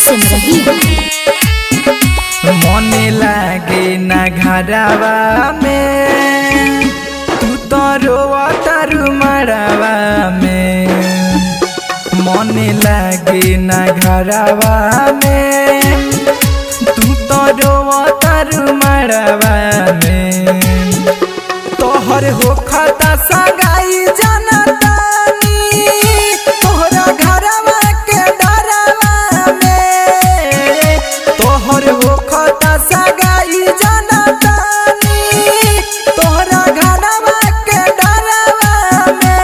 सुन रही है। मने लागे ना घरवा में तू तो रोवा तारू मरवा में। मने लागे ना घरवा में तू तो रोवा तारू मरवा में। तोहर हो खाता सगाई जाना तानी तोहरा घरवा के डरवा में। तोहर हो खाता सगाई जाना तानी तोहरा घरवा के डरवा में।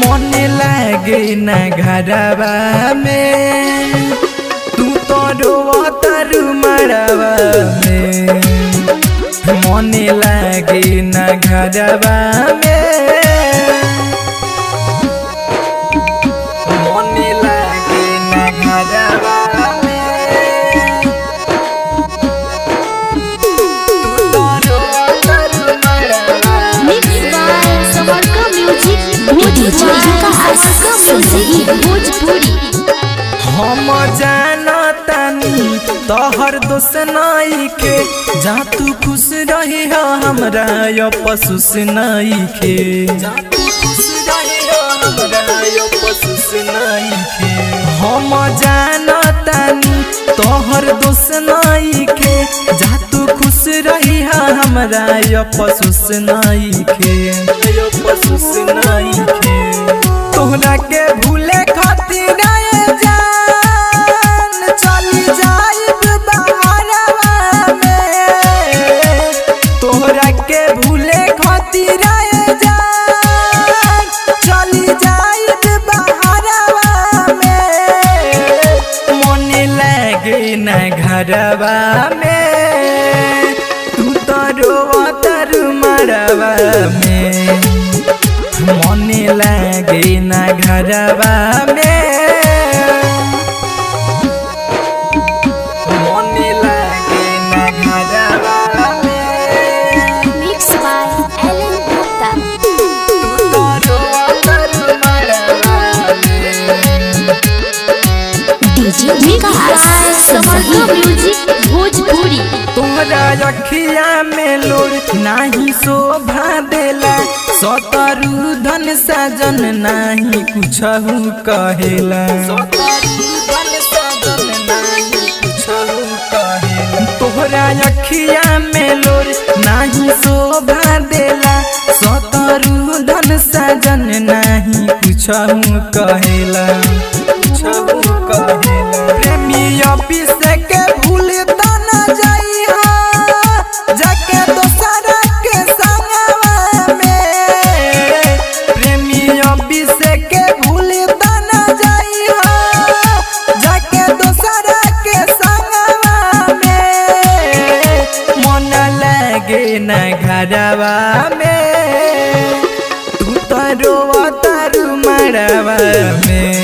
मने लागे ना घरवा में तू तो रोवा तारू मरवा में। मने लागे ना घरवा में मने लागे ना घरवा में। तू तो रोवा तारू मरवा मिक्स बाय समरका म्यूजिक भोजपुरी। हम जानतानी तोहर दोस्त नाई के जा तू खुश रही हो हमरा पसुस नाई के। हम जानतानी तोहर दोस्त नाई के जा तू खुश रही हो हमरा पसुस नाई के। पसुस नाई के तोहरा के भूले खातिर ना घरवा में तू तो रोवा तारू मरवा में। मने लागे ना घरवा में मने लागे ना घरवा में। मिक्स बाय एलन गुप्ता। तू तो रोवा तारू मरवा में। डीजे विकास समरका म्यूजिक भोजपुरी। तोहरा अखिया में लोर नाही शोभा देला सतरु धन सजन नाही कुछहु कहेला। तोहरा अखिया में लोर नाही शोभा देला सतरु धन सजन नाही कुछहु कहेला। प्रेमी ऑफिस के भूल तना जाई जाके दोसरा के संगवा में। प्रेमी ऑफिस के भूल तना जाई जाके दोसरा के संगवा में। मन लागे ना घरवा में तू तो रोवा तारू मरवा में।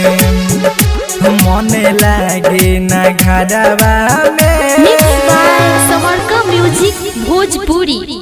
मने लागे ना घरवा में। मिक्स बाय समरका म्यूजिक भोजपुरी।